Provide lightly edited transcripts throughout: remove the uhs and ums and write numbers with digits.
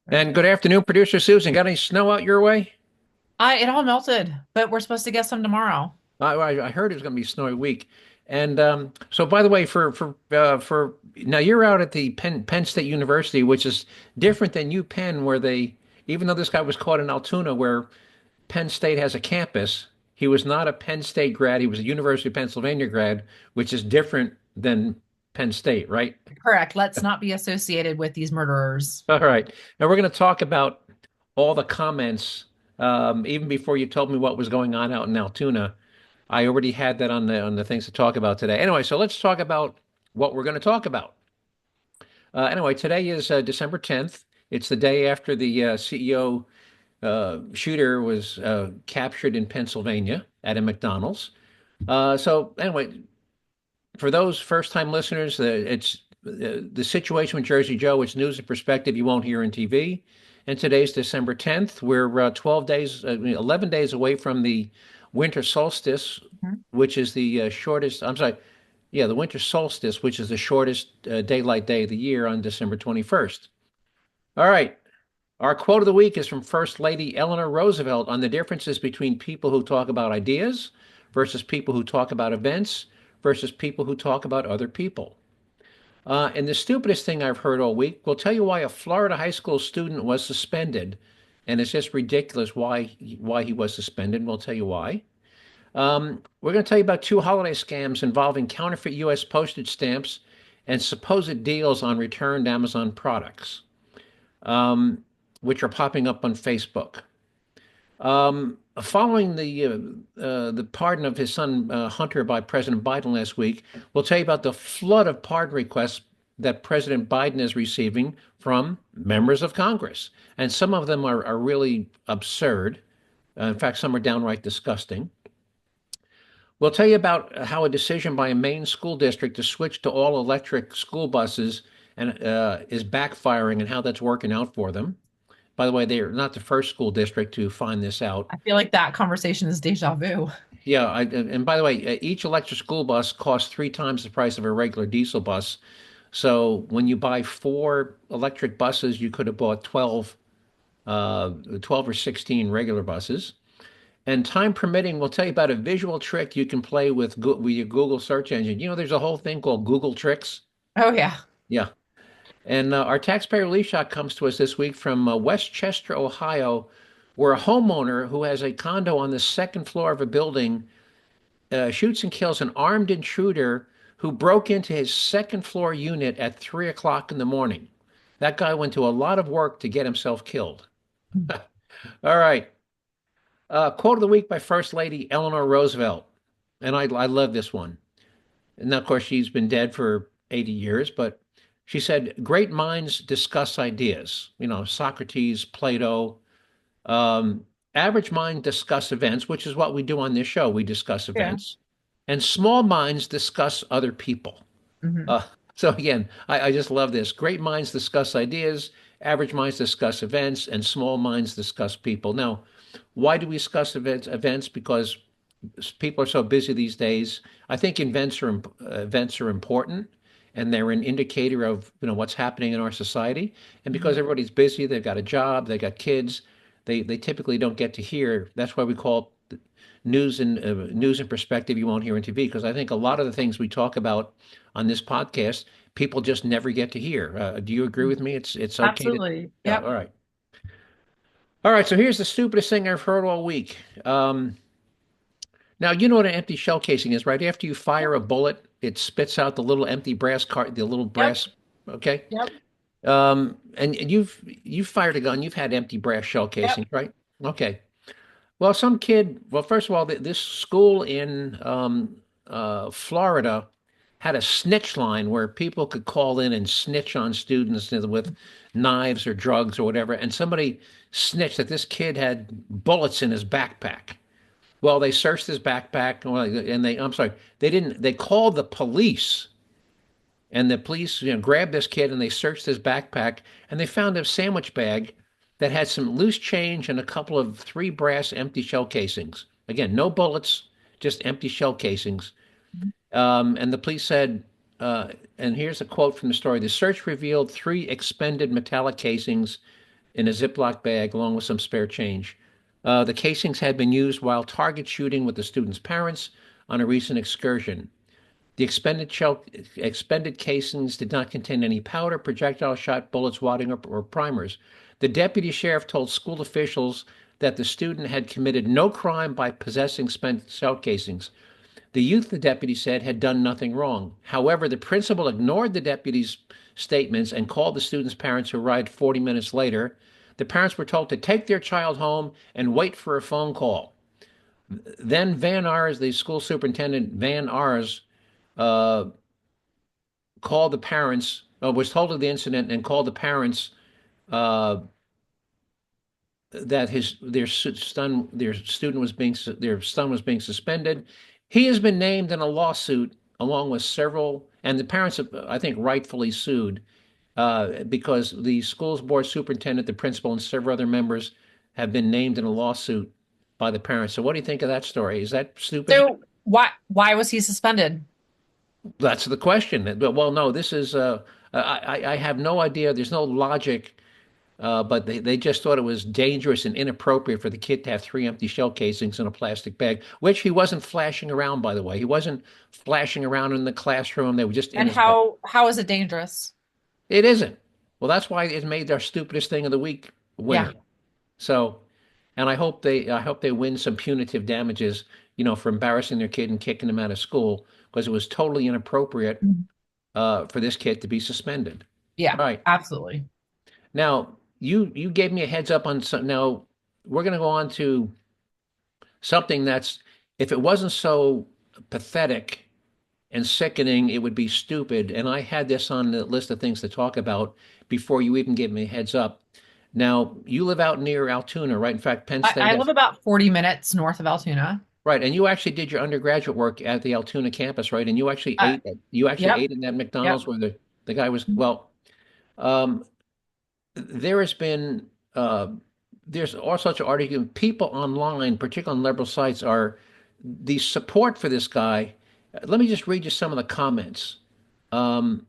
And good afternoon, producer Susan. Got any snow out your way? It all melted, but we're supposed to get some tomorrow. I heard it was going to be a snowy week. And so, by the way, for now, you're out at the Penn State University, which is different than UPenn, where even though this guy was caught in Altoona, where Penn State has a campus, he was not a Penn State grad. He was a University of Pennsylvania grad, which is different than Penn State, right? Correct. Let's not be associated with these murderers. All right. Now we're going to talk about all the comments. Even before you told me what was going on out in Altoona, I already had that on the things to talk about today. Anyway, so let's talk about what we're going to talk about. Anyway, today is December 10th. It's the day after the CEO shooter was captured in Pennsylvania at a McDonald's. So anyway, for those first-time listeners, it's the situation with Jerzee Joe. It's news and perspective you won't hear on TV. And today's December 10th. We're 12 days, 11 days away from the winter solstice, Mhm. which is the shortest. I'm sorry, yeah, the winter solstice, which is the shortest daylight day of the year on December 21st. All right. Our quote of the week is from First Lady Eleanor Roosevelt on the differences between people who talk about ideas versus people who talk about events versus people who talk about other people. And the stupidest thing I've heard all week, we'll tell you why a Florida high school student was suspended, and it's just ridiculous why he was suspended. We'll tell you why. We're going to tell you about two holiday scams involving counterfeit U.S. postage stamps and supposed deals on returned Amazon products, which are popping up on Facebook. Following the pardon of his son Hunter by President Biden last week, we'll tell you about the flood of pardon requests that President Biden is receiving from members of Congress. And some of them are really absurd. In fact, some are downright disgusting. We'll tell you about how a decision by a Maine school district to switch to all electric school buses is backfiring and how that's working out for them. By the way, they're not the first school district to find this out. I feel like that conversation is deja vu. Yeah, and by the way, each electric school bus costs three times the price of a regular diesel bus. So when you buy four electric buses, you could have bought 12 or 16 regular buses. And time permitting, we'll tell you about a visual trick you can play with your Google search engine. You know, there's a whole thing called Google Tricks. Oh, yeah. Yeah. And our taxpayer relief shot comes to us this week from Westchester, Ohio, where a homeowner who has a condo on the second floor of a building shoots and kills an armed intruder who broke into his second floor unit at 3 o'clock in the morning. That guy went to a lot of work to get himself killed. All right. Quote of the week by First Lady Eleanor Roosevelt. And I love this one. And of course, she's been dead for 80 years, but she said, great minds discuss ideas. You know, Socrates, Plato. Um, Average minds discuss events, which is what we do on this show. We discuss Yeah. events. And small minds discuss other people. Hmm. Uh, so again, I just love this. Great minds discuss ideas, average minds discuss events, and small minds discuss people. Now, why do we discuss events? Because people are so busy these days. I think events are important, and they're an indicator of what's happening in our society. And because everybody's busy, they've got a job, they've got kids, they typically don't get to hear. That's why we call it news and perspective you won't hear on TV. Because I think a lot of the things we talk about on this podcast, people just never get to hear. Do you agree with me? It's okay to. Absolutely. Yeah. Yep. All right. All right. So here's the stupidest thing I've heard all week. Now, you know what an empty shell casing is, right? After you fire a bullet, it spits out the little empty brass card, the little Yep. brass, okay? Yep. And you've fired a gun, you've had empty brass shell Yep. casings, right? Okay. Well, well, first of all, this school in Florida had a snitch line where people could call in and snitch on students with knives or drugs or whatever. And somebody snitched that this kid had bullets in his backpack. Well, they searched his backpack and I'm sorry, they called the police and the police, grabbed this kid and they searched his backpack and they found a sandwich bag that had some loose change and a couple of three brass empty shell casings. Again, no bullets, just empty shell casings. And the police said, and here's a quote from the story: the search revealed three expended metallic casings in a Ziploc bag along with some spare change. The casings had been used while target shooting with the students' parents on a recent excursion. The expended casings did not contain any powder, projectile shot, bullets, wadding, or primers. The deputy sheriff told school officials that the student had committed no crime by possessing spent shell casings. The deputy said, had done nothing wrong. However, the principal ignored the deputy's statements and called the student's parents, who arrived 40 minutes later. The parents were told to take their child home and wait for a phone call. Then Van Ars, the school superintendent, Van Ars, uh, called the parents, was told of the incident and called the parents uh, that their son was being suspended. He has been named in a lawsuit along with several, and the parents have, I think, rightfully sued because the school's board superintendent, the principal, and several other members have been named in a lawsuit by the parents. So, what do you think of that story? Is that stupid? So why was he suspended? That's the question. Well, no, this is, I have no idea. There's no logic, but they just thought it was dangerous and inappropriate for the kid to have three empty shell casings in a plastic bag, which he wasn't flashing around, by the way. He wasn't flashing around in the classroom. They were just in And his bag. how is it dangerous? It isn't. Well, that's why it made our stupidest thing of the week Yeah. winner. So, and I hope they win some punitive damages, for embarrassing their kid and kicking him out of school because it was totally inappropriate Mhm. for this kid to be suspended. Yeah, All right. absolutely. Now, you gave me a heads up on some. Now, we're going to go on to something that's, if it wasn't so pathetic and sickening, it would be stupid. And I had this on the list of things to talk about before you even gave me a heads up. Now, you live out near Altoona, right? In fact, Penn State I has, live about 40 minutes north of Altoona. right. And you actually did your undergraduate work at the Altoona campus, right? And Uh, you actually yep, ate in that yep. McDonald's where the guy was, well, um, there has been there's all sorts of argument. People online, particularly on liberal sites, are the support for this guy. Let me just read you some of the comments. And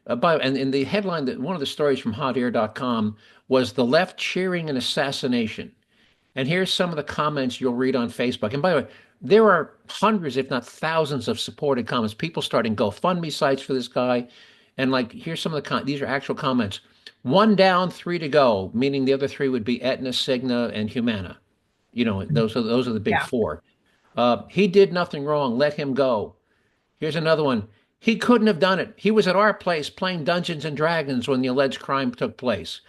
in the headline, that one of the stories from hotair.com was the left cheering an assassination. And here's some of the comments you'll read on Facebook. And by the way, there are hundreds, if not thousands, of supported comments. People starting GoFundMe sites for this guy. And like, here's some of these are actual comments. One down, three to go, meaning the other three would be Aetna, Cigna, and Humana. Those are the big Yeah. four. He did nothing wrong. Let him go. Here's another one. He couldn't have done it. He was at our place playing Dungeons and Dragons when the alleged crime took place.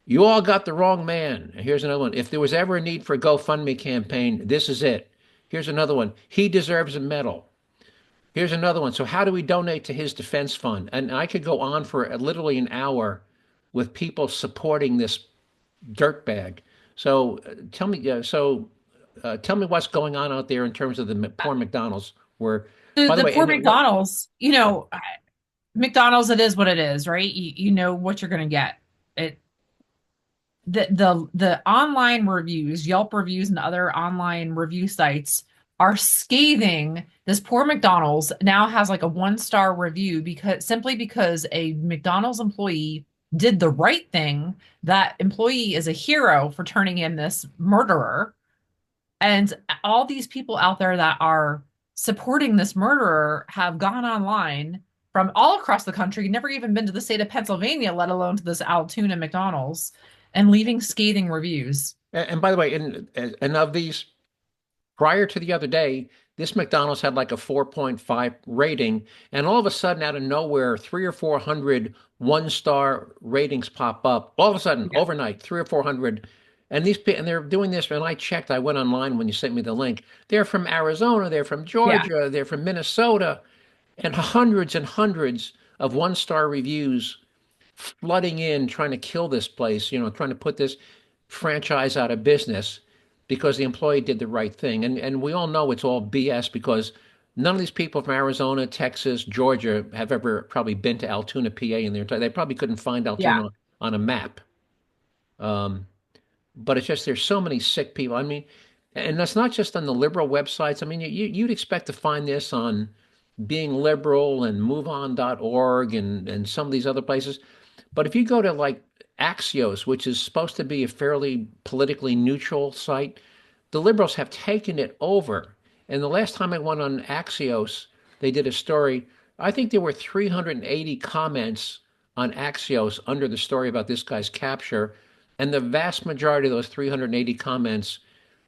You all got the wrong man. Here's another one. If there was ever a need for a GoFundMe campaign, this is it. Here's another one. He deserves a medal. Here's another one. So, how do we donate to his defense fund? And I could go on for literally an hour with people supporting this dirtbag. So, tell me what's going on out there in terms of the poor McDonald's. Where, The by the the way, poor and what? McDonald's, McDonald's, it is what it is, right? You know what you're gonna get. It the online reviews, Yelp reviews, and other online review sites are scathing. This poor McDonald's now has like a 1-star review because a McDonald's employee did the right thing. That employee is a hero for turning in this murderer. And all these people out there that are supporting this murderer have gone online from all across the country, never even been to the state of Pennsylvania, let alone to this Altoona McDonald's, and leaving scathing reviews. And by the way, and of these, prior to the other day, this McDonald's had like a 4.5 rating, and all of a sudden, out of nowhere, three or four hundred one-star ratings pop up. All of a sudden, Yeah. overnight, three or four hundred, and they're doing this. And I checked. I went online when you sent me the link. They're from Arizona. They're from Yeah. Georgia. They're from Minnesota, and hundreds of one-star reviews flooding in, trying to kill this place. Trying to put this franchise out of business because the employee did the right thing. And we all know it's all BS because none of these people from Arizona, Texas, Georgia have ever probably been to Altoona, PA in their entire. They probably couldn't find Yeah. Altoona on a map. Um, but it's just there's so many sick people. I mean, and that's not just on the liberal websites. I mean, you'd expect to find this on Being Liberal and MoveOn.org and some of these other places. But if you go to like Axios, which is supposed to be a fairly politically neutral site, the liberals have taken it over. And the last time I went on Axios, they did a story. I think there were 380 comments on Axios under the story about this guy's capture, and the vast majority of those 380 comments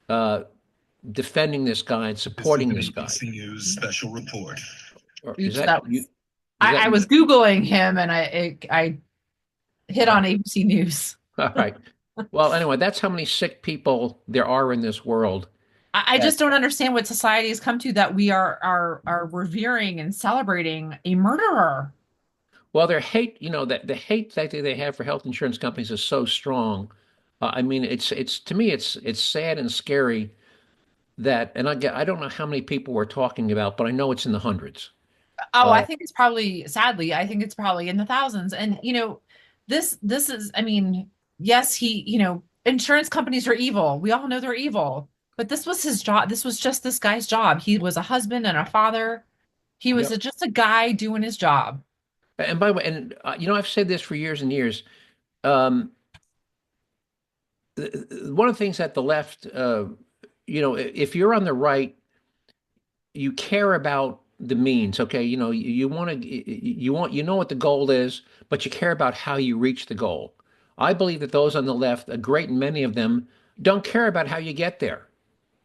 uh, defending this guy and This is supporting an this guy. ABC News special report. Or is Oops, that that you? was Is that I you? was Googling him and I hit All on right. ABC News. All right. Well, anyway, that's how many sick people there are in this world. I That just don't understand what society has come to that we are revering and celebrating a murderer. well, their hate, that the hate that they have for health insurance companies is so strong. I mean, it's to me, it's sad and scary that, and I don't know how many people we're talking about, but I know it's in the hundreds. Oh, I Uh, think it's probably, sadly, I think it's probably in the thousands. And this is, I mean, yes, insurance companies are evil. We all know they're evil. But this was his job. This was just this guy's job. He was a husband and a father. He was yep. just a guy doing his job. And by the way, and I've said this for years and years. Um, One of the things that the left, if you're on the right, you care about the means. Okay, you want to, you know what the goal is, but you care about how you reach the goal. I believe that those on the left, a great many of them, don't care about how you get there.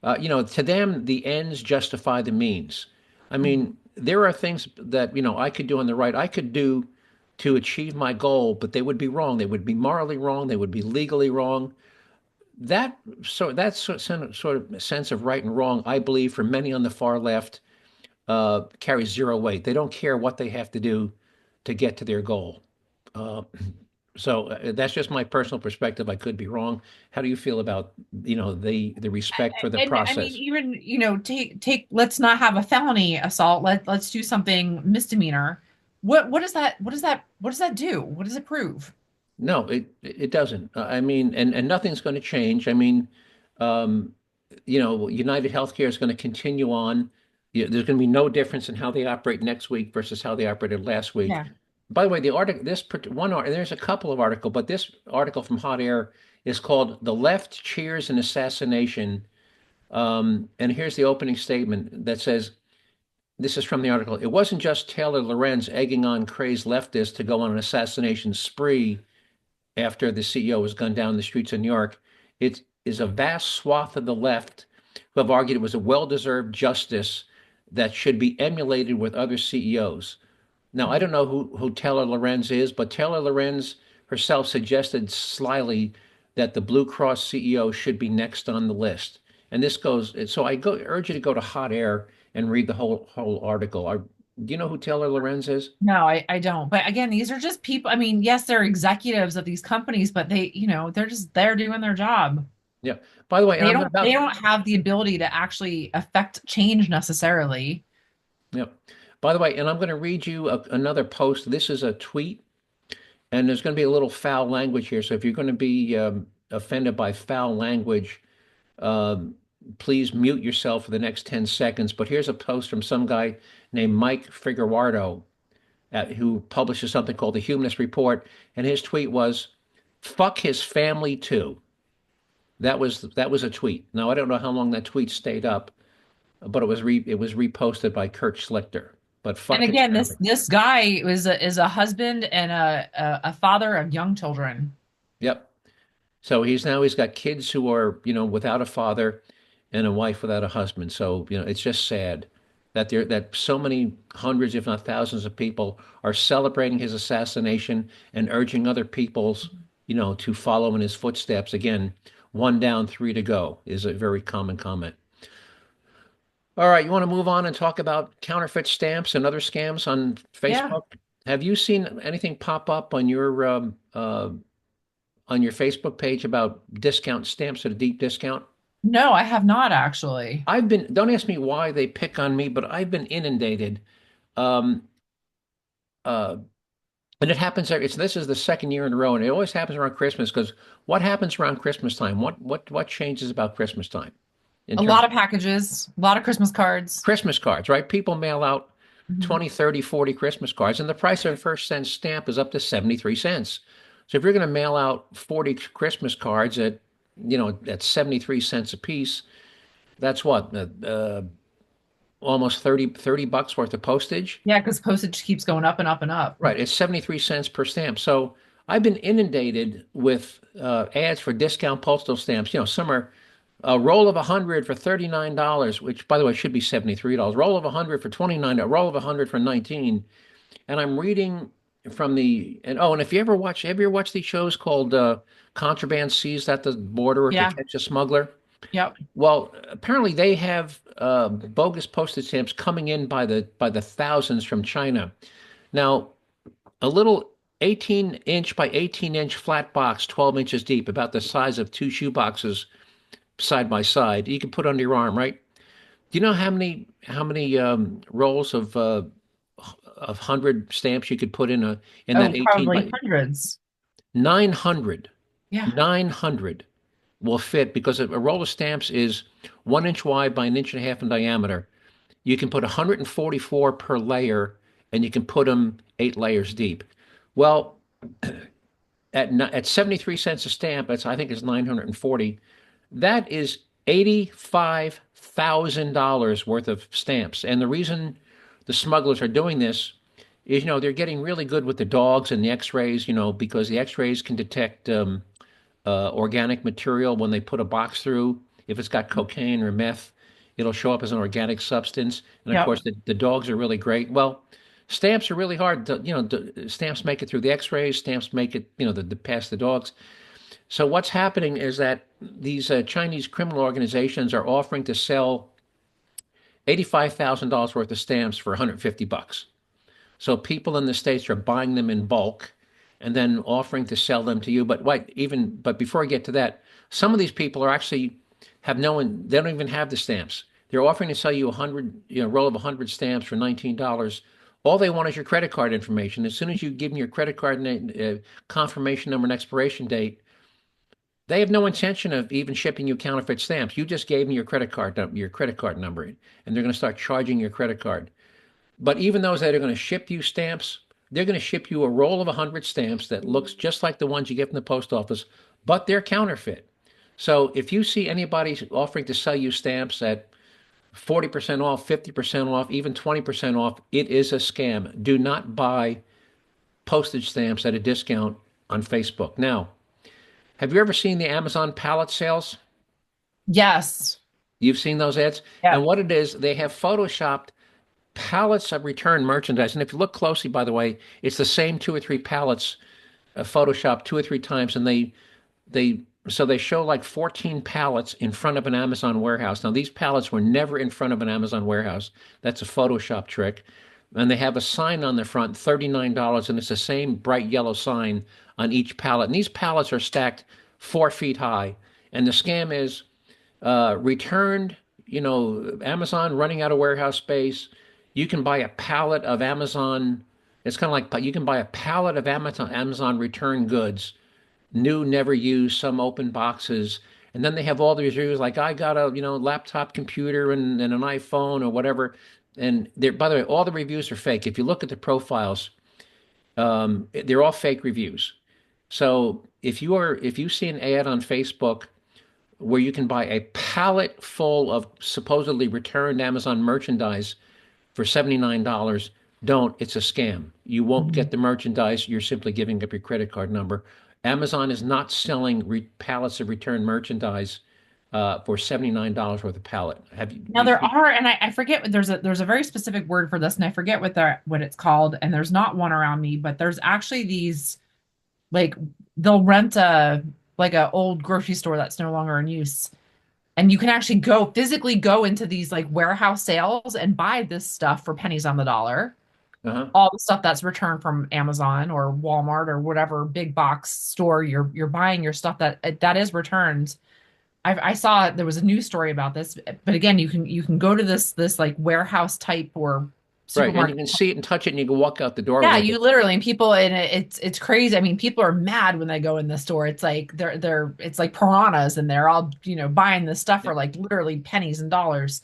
To them, the ends justify the means. I Mhm. mean, there are things that, I could do on the right, I could do to achieve my goal, but they would be wrong. They would be morally wrong. They would be legally wrong. That sort of sense of right and wrong, I believe, for many on the far left, carries zero weight. They don't care what they have to do to get to their goal. Uh, so that's just my personal perspective. I could be wrong. How do you feel about, the respect for the And I mean, process? even, let's not have a felony assault. Let's do something misdemeanor. What does that do? What does it prove? No, it doesn't. I mean, and nothing's going to change. I mean, um, United Healthcare is going to continue on. There's going to be no difference in how they operate next week versus how they operated last week. Yeah. By the way, the article, one article, there's a couple of articles, but this article from Hot Air is called "The Left Cheers an Assassination." And here's the opening statement that says, "This is from the article. It wasn't just Taylor Lorenz egging on crazed leftists to go on an assassination spree after the CEO was gunned down in the streets of New York. It is a vast swath of the left who have argued it was a well-deserved justice that should be emulated with other CEOs. Now, I don't know who Taylor Lorenz is, but Taylor Lorenz herself suggested slyly that the Blue Cross CEO should be next on the list. And this goes, so urge you to go to Hot Air and read the whole article. Do you know who Taylor Lorenz is? No, I don't. But again, these are just people. I mean, yes, they're executives of these companies, but they're doing their job. Yeah. By the way, and They don't have the ability to actually affect change necessarily. yeah. By the way, and I'm going to read you another post. This is a tweet, and there's going to be a little foul language here. So if you're going to be offended by foul language, um, please mute yourself for the next 10 seconds. But here's a post from some guy named Mike Figueroa, who publishes something called the Humanist Report, and his tweet was, "Fuck his family too." That was a tweet. Now I don't know how long that tweet stayed up, but it was reposted by Kurt Schlichter. But And fuck his again, this family. this guy is a husband and a father of young children. Yep. So he's got kids who are, without a father and a wife without a husband. So, it's just sad that so many hundreds, if not thousands of people are celebrating his assassination and urging other people's, to follow in his footsteps. Again, one down, three to go is a very common comment. All right, you want to move on and talk about counterfeit stamps and other scams on Yeah. Facebook? Have you seen anything pop up on your Facebook page about discount stamps at a deep discount? No, I have not actually. Don't ask me why they pick on me, but I've been inundated. Um, uh, and it happens, this is the second year in a row, and it always happens around Christmas because what happens around Christmas time? What changes about Christmas time in A terms lot of of packages, a lot of Christmas cards. Christmas cards, right? People mail out Mhm. 20, 30, 40 Christmas cards, and the price of a first cent stamp is up to 73 cents. So if you're going to mail out 40 Christmas cards at 73 cents a piece, that's what, almost 30 bucks worth of postage. Yeah, because postage keeps going up and up and up. Right. It's 73 cents per stamp. So I've been inundated with ads for discount postal stamps. Some are a roll of 100 for $39, which by the way should be $73. Roll of 100 for 29, a roll of 100 for 19. And I'm reading from and if have you ever watched these shows called Contraband Seized at the Border or To Yeah. Catch a Smuggler? Yep. Well, apparently they have bogus postage stamps coming in by the thousands from China. Now, a little 18-inch by 18-inch flat box, 12 inches deep, about the size of two shoe boxes side by side, you can put under your arm, right? Do you know how many rolls of 100 stamps you could put in Oh, that 18 probably by hundreds. 900? Yeah. 900 will fit because a roll of stamps is 1 inch wide by an inch and a half in diameter. You can put 144 per layer, and you can put them 8 layers deep. Well, at 73 cents a stamp, I think it's 940. That is $85,000 worth of stamps. And the reason the smugglers are doing this is, they're getting really good with the dogs and the X-rays, because the X-rays can detect organic material when they put a box through. If it's got cocaine or meth, it'll show up as an organic substance. And of Yep. course, the dogs are really great. Well, stamps are really hard. Stamps make it through the X-rays. Stamps make it, past the dogs. So what's happening is that these Chinese criminal organizations are offering to sell $85,000 worth of stamps for 150 bucks. So people in the States are buying them in bulk and then offering to sell them to you. But before I get to that, some of these people are actually have no one, they don't even have the stamps. They're offering to sell you a roll of 100 stamps for $19. All they want is your credit card information. As soon as you give them your credit card confirmation number and expiration date, they have no intention of even shipping you counterfeit stamps. You just gave them your credit card number, and they're going to start charging your credit card. But even those that are going to ship you stamps, they're going to ship you a roll of 100 stamps that looks just like the ones you get from the post office, but they're counterfeit. So if you see anybody offering to sell you stamps at 40% off, 50% off, even 20% off, it is a scam. Do not buy postage stamps at a discount on Facebook. Now, have you ever seen the Amazon pallet sales? Yes. You've seen those ads? Yeah. And what it is, they have photoshopped pallets of returned merchandise. And if you look closely, by the way, it's the same two or three pallets photoshopped two or three times. And they show like 14 pallets in front of an Amazon warehouse. Now, these pallets were never in front of an Amazon warehouse. That's a Photoshop trick. And they have a sign on the front, $39, and it's the same bright yellow sign on each pallet. And these pallets are stacked 4 feet high. And the scam is returned, Amazon running out of warehouse space. You can buy a pallet of Amazon. It's kind of like you can buy a pallet of Amazon return goods, new, never used, some open boxes. And then they have all these reviews like, I got a, laptop computer and an iPhone or whatever. And by the way, all the reviews are fake. If you look at the profiles, they're all fake reviews. So if you see an ad on Facebook where you can buy a pallet full of supposedly returned Amazon merchandise for $79, don't. It's a scam. You won't get the merchandise. You're simply giving up your credit card number. Amazon is not selling pallets of returned merchandise for $79 worth of pallet. Have you? Now there are, and I forget, there's a very specific word for this, and I forget what it's called, and there's not one around me, but there's actually these, like, they'll rent a old grocery store that's no longer in use. And you can actually physically go into these like warehouse sales and buy this stuff for pennies on the dollar. Uh-huh. All the stuff that's returned from Amazon or Walmart or whatever big box store you're buying your stuff that is returned. I saw there was a news story about this, but again, you can go to this like warehouse type or Right, and you supermarket. can see it and touch it, and you can walk out the door Yeah, with you it. literally, and people, and it's crazy. I mean, people are mad when they go in the store. It's like it's like piranhas, and they're all buying this stuff Yeah, for like literally pennies and dollars.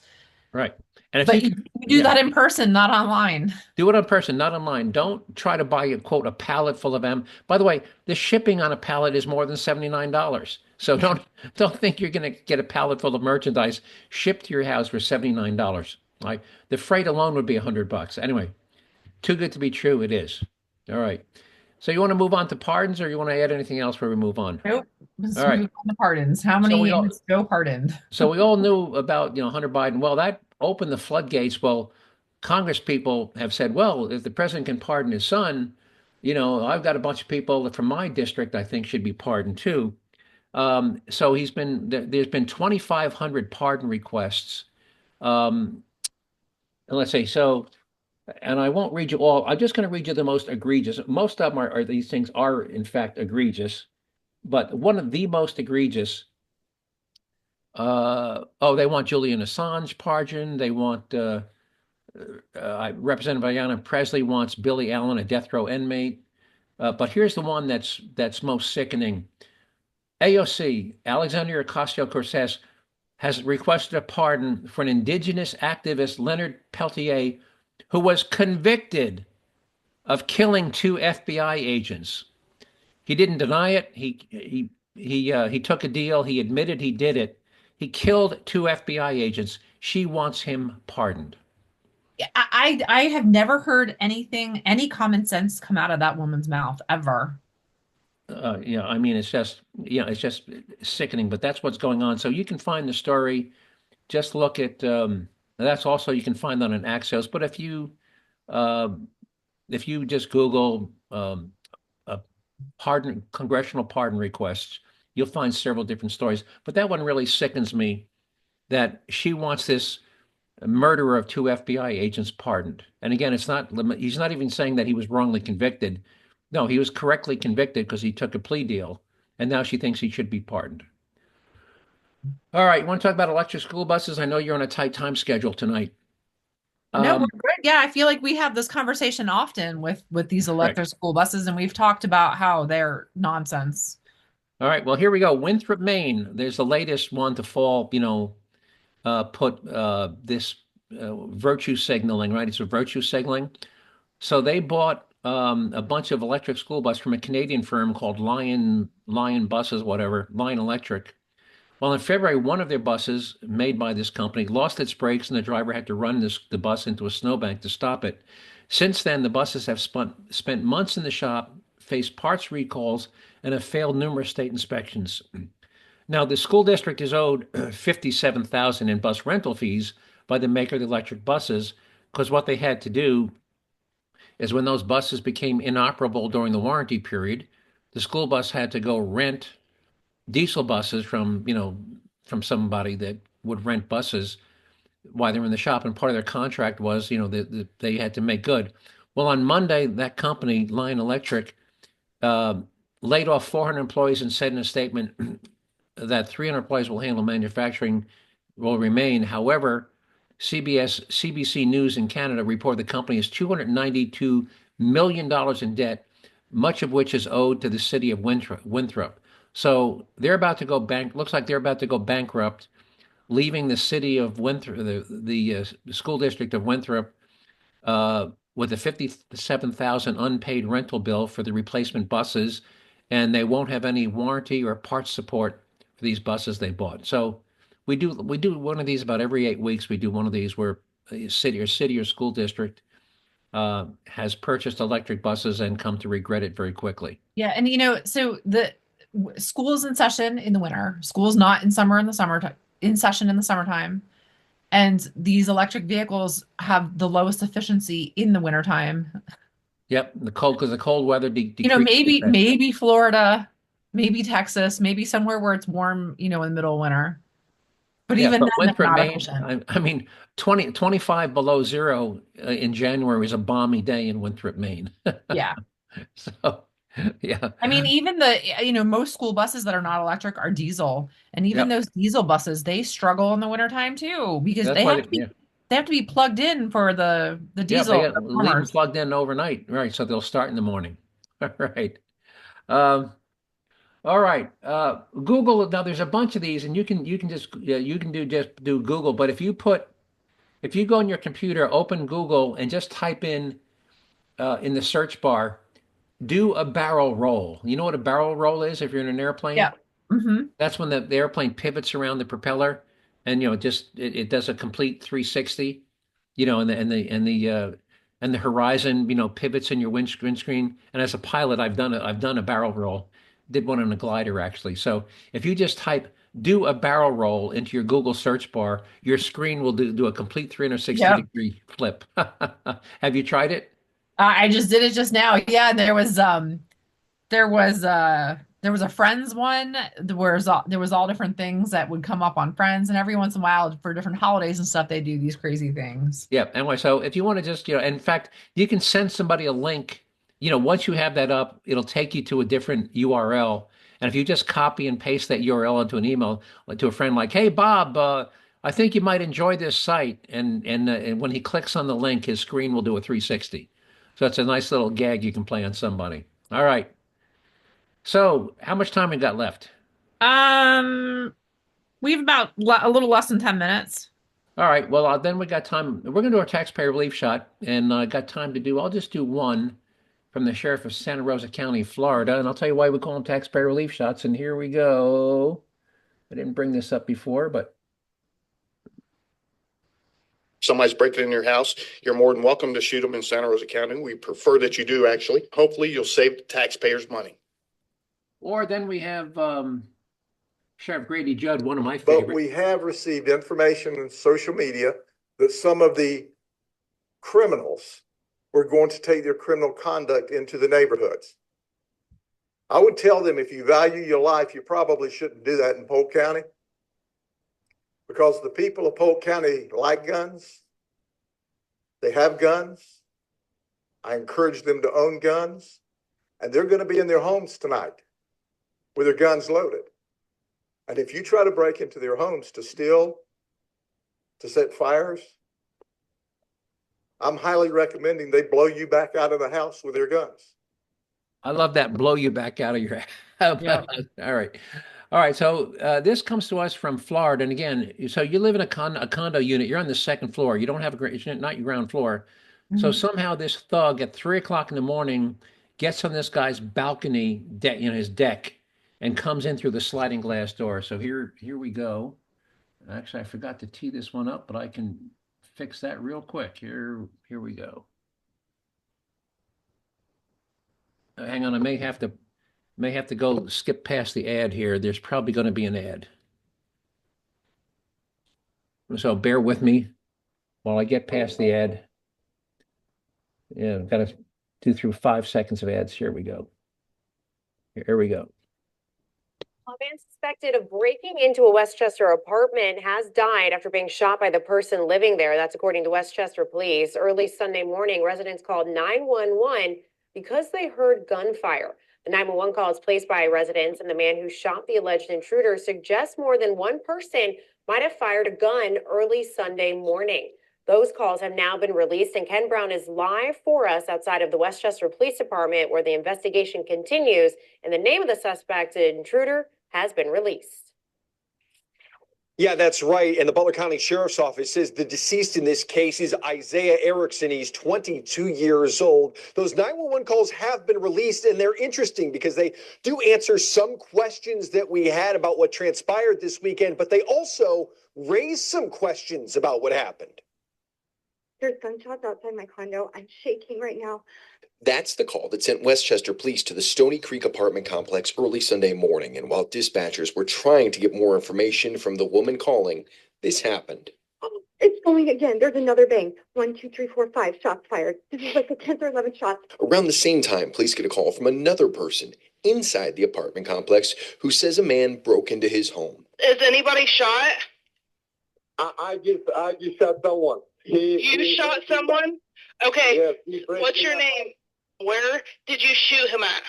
right. And if you But can, you do yeah, that in person, not online. do it in person, not online. Don't try to buy a quote a pallet full of M. By the way, the shipping on a pallet is more than $79. So don't think you're going to get a pallet full of merchandise shipped to your house for $79. Like the freight alone would be $100. Anyway, too good to be true, it is. All right. So you want to move on to pardons, or you want to add anything else before we move on? Nope. All Let's right. move on to pardons. How So we many all is Joe pardoned? so we all knew about, Hunter Biden. Well, that opened the floodgates. Well, Congress people have said, well, if the president can pardon his son, I've got a bunch of people from my district I think should be pardoned too. So there's been 2,500 pardon requests. And let's say so, and I won't read you all. I'm just going to read you the most egregious. Most of them are these things are in fact egregious, but one of the most egregious. They want Julian Assange pardoned. They want Representative Ayanna Presley wants Billy Allen, a death row inmate. But here's the one that's most sickening. AOC, Alexandria Ocasio-Cortez, has requested a pardon for an indigenous activist, Leonard Peltier, who was convicted of killing two FBI agents. He didn't deny it. He took a deal. He admitted he did it. He killed two FBI agents. She wants him pardoned. I have never heard any common sense come out of that woman's mouth ever. Yeah, I mean, it's just sickening, but that's what's going on. So you can find the story. Just look at that's also you can find that on Axios. But uh, if you just Google congressional pardon requests, you'll find several different stories. But that one really sickens me that she wants this murderer of two FBI agents pardoned. And again, he's not even saying that he was wrongly convicted. No, he was correctly convicted because he took a plea deal, and now she thinks he should be pardoned. All right, you want to talk about electric school buses? I know you're on a tight time schedule tonight. No, we're Um, good. Yeah, I feel like we have this conversation often with these correct. electric school buses, and we've talked about how they're nonsense. All right, well, here we go. Winthrop, Maine. There's the latest one to fall, put this virtue signaling, right? It's a virtue signaling. So they bought a bunch of electric school buses from a Canadian firm called Lion Buses, whatever, Lion Electric. Well, in February, one of their buses made by this company lost its brakes, and the driver had to run the bus into a snowbank to stop it. Since then, the buses have spent months in the shop, faced parts recalls, and have failed numerous state inspections. Now, the school district is owed $57,000 in bus rental fees by the maker of the electric buses because what they had to do is when those buses became inoperable during the warranty period, the school bus had to go rent diesel buses from somebody that would rent buses while they're in the shop. And part of their contract was, they had to make good. Well, on Monday, that company, Lion Electric, uh, laid off 400 employees and said in a statement that 300 employees will handle manufacturing will remain. However, CBC News in Canada report the company is $292 million in debt, much of which is owed to the city of Winthrop. So they're about to go looks like they're about to go bankrupt, leaving the city of Winthrop, the school district of Winthrop, with a 57,000 unpaid rental bill for the replacement buses, and they won't have any warranty or parts support for these buses they bought. So we do one of these about every 8 weeks. We do one of these where a city or school district has purchased electric buses and come to regret it very quickly. Yeah, and so the school's in session in the winter. School's not in summer in the summertime, in session in the summertime. And these electric vehicles have the lowest efficiency in the wintertime. Yep, because the cold weather decreases the effect. Maybe Florida, maybe Texas, maybe somewhere where it's warm, in the middle of winter. But Yeah, even but then, they're Winthrop, not Maine, efficient. I mean, 25 below zero in January is a balmy day in Winthrop, Maine. Yeah. So, yeah, I mean, even most school buses that are not electric are diesel. And even yep. those diesel buses, they struggle in the wintertime too, because That's why they, yeah, they have to be plugged in for the yeah, they diesel got the leave them plumbers. plugged in overnight, right? So they'll start in the morning. All right. Um, all right. Google now. There's a bunch of these, and you can just yeah, you can just do Google. But if you put If you go on your computer, open Google, and just type in the search bar, do a barrel roll. You know what a barrel roll is if you're in an airplane? Yeah. Mm-hmm. That's when the airplane pivots around the propeller and it does a complete 360, and the horizon, pivots in your windscreen. And as a pilot, I've done a barrel roll. Did one on a glider actually. So if you just type do a barrel roll into your Google search bar, your screen will do a complete 360 Yep. degree flip. Have you tried it? I just did it just now. Yeah, there was a Friends one where there was all different things that would come up on Friends, and every once in a while for different holidays and stuff, they do these crazy things. Yeah. Anyway, so if you want to just, in fact, you can send somebody a link. Once you have that up, it'll take you to a different URL. And if you just copy and paste that URL into an email like to a friend, like, "Hey, Bob, I think you might enjoy this site," and when he clicks on the link, his screen will do a 360. So it's a nice little gag you can play on somebody. All right. So how much time we got left? Um, we have about a little less than 10 minutes. All right. Well, then we got time. We're going to do our taxpayer relief shot, and got time to do. I'll just do one from the sheriff of Santa Rosa County, Florida, and I'll tell you why we call them taxpayer relief shots. And here we go. I didn't bring this up before, but Somebody's breaking in your house, you're more than welcome to shoot them in Santa Rosa County. We prefer that you do, actually. Hopefully, you'll save the taxpayers money. or then we have Sheriff Grady Judd, one of my But favorite. we have received information in social media that some of the criminals were going to take their criminal conduct into the neighborhoods. I would tell them, if you value your life, you probably shouldn't do that in Polk County, because the people of Polk County like guns. They have guns. I encourage them to own guns, and they're going to be in their homes tonight with their guns loaded. And if you try to break into their homes to steal, to set fires, I'm highly recommending they blow you back out of the house with their guns. I love that, blow you back out of your Yeah. All right. All right. So this comes to us from Florida. And again, so you live in a condo unit. You're on the second floor. You don't have it's not your ground floor. So Mhm. somehow this thug at 3 o'clock in the morning gets on this guy's balcony deck, his deck, and comes in through the sliding glass door. So here we go. Actually, I forgot to tee this one up, but I can fix that real quick. Here we go. Hang on, I may have to go skip past the ad here. There's probably going to be an ad. So bear with me while I get past the ad. Yeah, I've got to do through 5 seconds of ads. Here we go. Here we go. A man suspected of breaking into a Westchester apartment has died after being shot by the person living there. That's according to Westchester police. Early Sunday morning, residents called 911 because they heard gunfire. The 911 call is placed by residents, and the man who shot the alleged intruder suggests more than one person might have fired a gun early Sunday morning. Those calls have now been released, and Ken Brown is live for us outside of the Westchester Police Department, where the investigation continues, and the name of the suspected intruder has been released. Yeah, that's right. And the Butler County Sheriff's Office says the deceased in this case is Isaiah Erickson. He's 22 years old. Those 911 calls have been released, and they're interesting because they do answer some questions that we had about what transpired this weekend, but they also raise some questions about what happened. There's gunshots outside my condo. I'm shaking right now. That's the call that sent Westchester police to the Stony Creek apartment complex early Sunday morning. And while dispatchers were trying to get more information from the woman calling, this happened. Oh, it's going again. There's another bang. 1, 2, 3, 4, 5 shots fired. This is like the 10th or 11th shot. Around the same time, police get a call from another person inside the apartment complex who says a man broke into his home. Is anybody shot? I just shot someone. You shot someone? Okay. Yes, What's your name? Where did you shoot him at?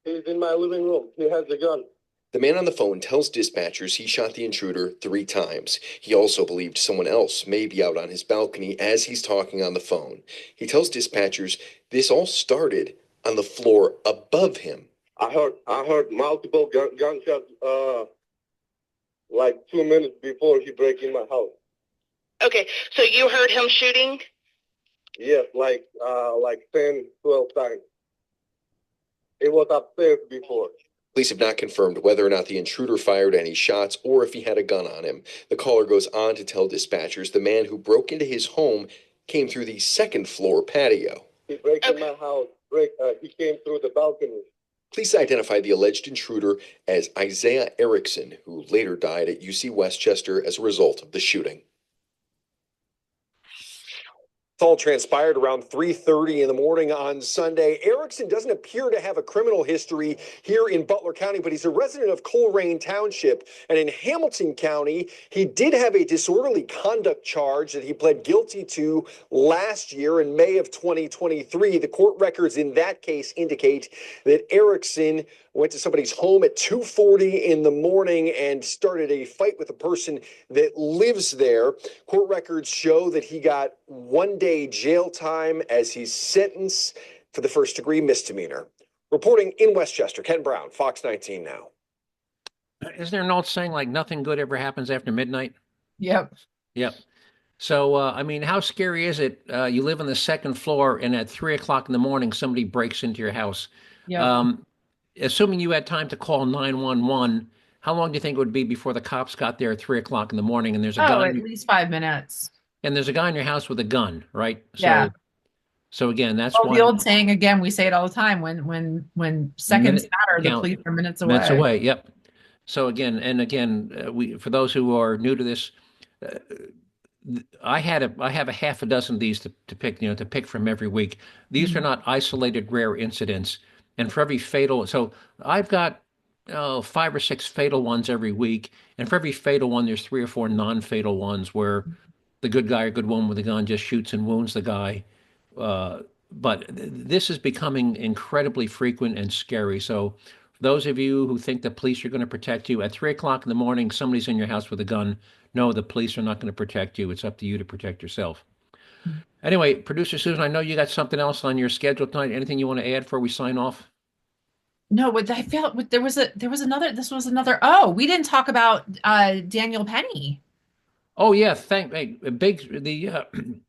He's in my living room. He has a gun. The man on the phone tells dispatchers he shot the intruder 3 times. He also believed someone else may be out on his balcony as he's talking on the phone. He tells dispatchers this all started on the floor above him. I heard multiple gunshots like 2 minutes before he broke in my house. Okay, so you heard him shooting? Yes, like 10, 12 times. It was upstairs before. Police have not confirmed whether or not the intruder fired any shots or if he had a gun on him. The caller goes on to tell dispatchers the man who broke into his home came through the second floor patio. He broke in my house. He came through the balcony. Police identified the alleged intruder as Isaiah Erickson, who later died at UC Westchester as a result of the shooting. It all transpired around 3:30 in the morning on Sunday. Erickson doesn't appear to have a criminal history here in Butler County, but he's a resident of Coleraine Township. And in Hamilton County, he did have a disorderly conduct charge that he pled guilty to last year in May of 2023. The court records in that case indicate that Erickson went to somebody's home at 2:40 in the morning and started a fight with a person that lives there. Court records show that he got 1 day jail time as he's sentenced for the first-degree misdemeanor. Reporting in Westchester, Ken Brown, Fox 19 now. Isn't there an old saying like nothing good ever happens after midnight? Yep. Yep. So, I mean, how scary is it? You live on the second floor and at 3 o'clock in the morning, somebody breaks into your house. Yep. Assuming you had time to call 911, how long do you think it would be before the cops got there at 3 o'clock in the morning and there's a guy at least 5 minutes. and there's a guy in your house with a gun, right? Yeah. So again, that's Oh, why the old saying again, we say it all the time, when seconds matter, the count police are minutes away. minutes away. Yep. So again, we for those who are new to this, I have a half a dozen of these to pick, to pick from every week. These are not isolated rare incidents. And for every fatal, so I've got 5 or 6 fatal ones every week. And for every fatal one, there's 3 or 4 non-fatal ones where the good guy or good woman with a gun just shoots and wounds the guy. But this is becoming incredibly frequent and scary. So for those of you who think the police are going to protect you, at 3 o'clock in the morning, somebody's in your house with a gun. No, the police are not going to protect you. It's up to you to protect yourself. Anyway, producer Susan, I know you got something else on your schedule tonight. Anything you want to add before we sign off? No, but I felt there was another. This was another. Oh, we didn't talk about Daniel Penny. Oh yeah, we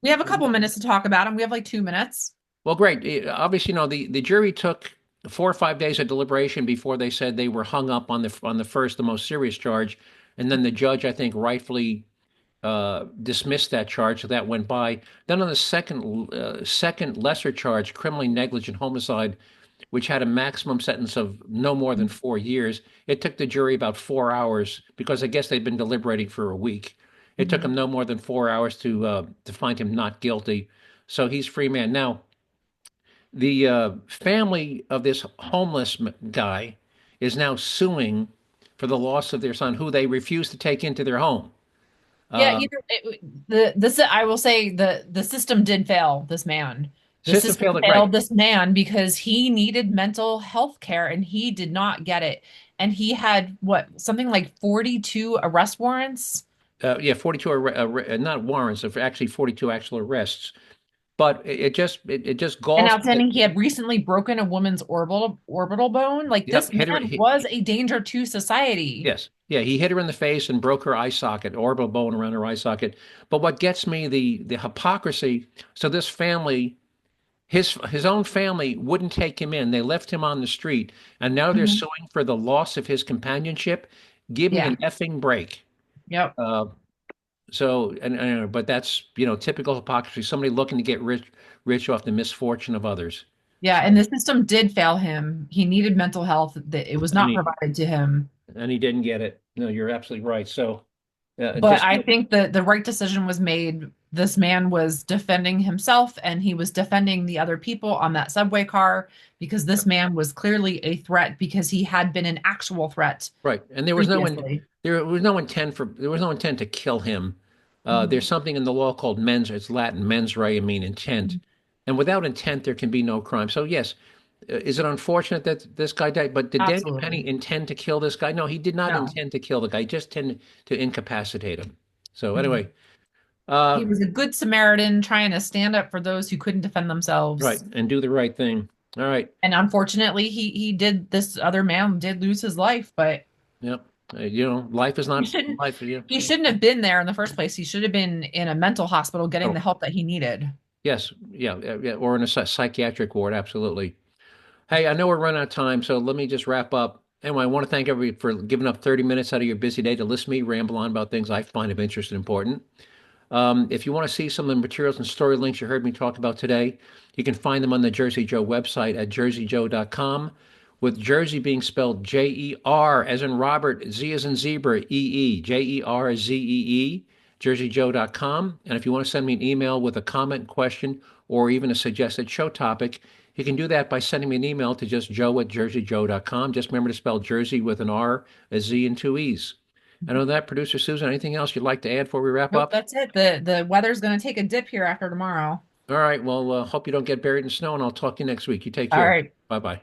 have a couple minutes to talk about him. We have like 2 minutes. Well, great. Obviously, the jury took 4 or 5 days of deliberation before they said they were hung up on the most serious charge, and then the judge, I think, rightfully dismissed that charge, so that went by. Then on the second lesser charge, criminally negligent homicide, which had a maximum sentence of no more than 4 years, it took the jury about 4 hours, because I guess they'd been deliberating for a week. It took them no more than 4 hours to find him not guilty. So he's free man. Now, the family of this homeless guy is now suing for the loss of their son, who they refused to take into their home. Yeah, I will say the system did fail this man. The system failed this man because he needed mental health care and he did not get it. And he had something like 42 arrest warrants. 42 not warrants, actually 42 actual arrests. But it just galls. And outstanding, he had recently broken a woman's orbital bone. Like, this man was a danger to society. Yes. Yeah, he hit her in the face and broke her eye socket, orbital bone around her eye socket. But what gets me, the hypocrisy, so this family, his own family wouldn't take him in. They left him on the street, and now they're suing for the loss of his companionship. Give me an effing break. Yep. But that's, typical hypocrisy, somebody looking to get rich off the misfortune of others. Yeah, and the system did fail him. He needed mental health. It was not provided to him. And he didn't get it. No, you're absolutely right. So, but I think the right decision was made. This man was defending himself and he was defending the other people on that subway car, because this man was clearly a threat, because he had been an actual threat. Right. And there was no intent to kill him. There's something in the law called it's Latin mens rea, intent. And without intent, there can be no crime. So yes, is it unfortunate that this guy died? But did Daniel Penny intend to kill this guy? No, he did not intend to kill the guy. He just intended to incapacitate him. So anyway. He was a good Samaritan trying to stand up for those who couldn't defend themselves. Right. And do the right thing. All right. And unfortunately, this other man did lose his life, but. Yep. Life is not shouldn't- life. He shouldn't have been there in the first place. He should have been in a mental hospital getting the help that he needed. Yes, yeah, or in a psychiatric ward. Absolutely. Hey, I know we're running out of time, so let me just wrap up. Anyway, I want to thank everybody for giving up 30 minutes out of your busy day to listen to me ramble on about things I find of interest and important. If you want to see some of the materials and story links you heard me talk about today, you can find them on the Jerzee Joe website at jerzeejoe.com, with Jerzee being spelled J-E-R as in Robert, Z as in zebra, E-E, Jerzee, jerzeejoe.com. And if you want to send me an email with a comment, question, or even a suggested show topic, you can do that by sending me an email to just joe@jerzeejoe.com. Just remember to spell Jersey with an R, a Z, and two E's. And on that, Producer Susan, anything else you'd like to add before we wrap up? That's it. The weather's going to take a dip here after tomorrow. All right. Well, hope you don't get buried in snow, and I'll talk to you next week. You take care. All right. Bye-bye.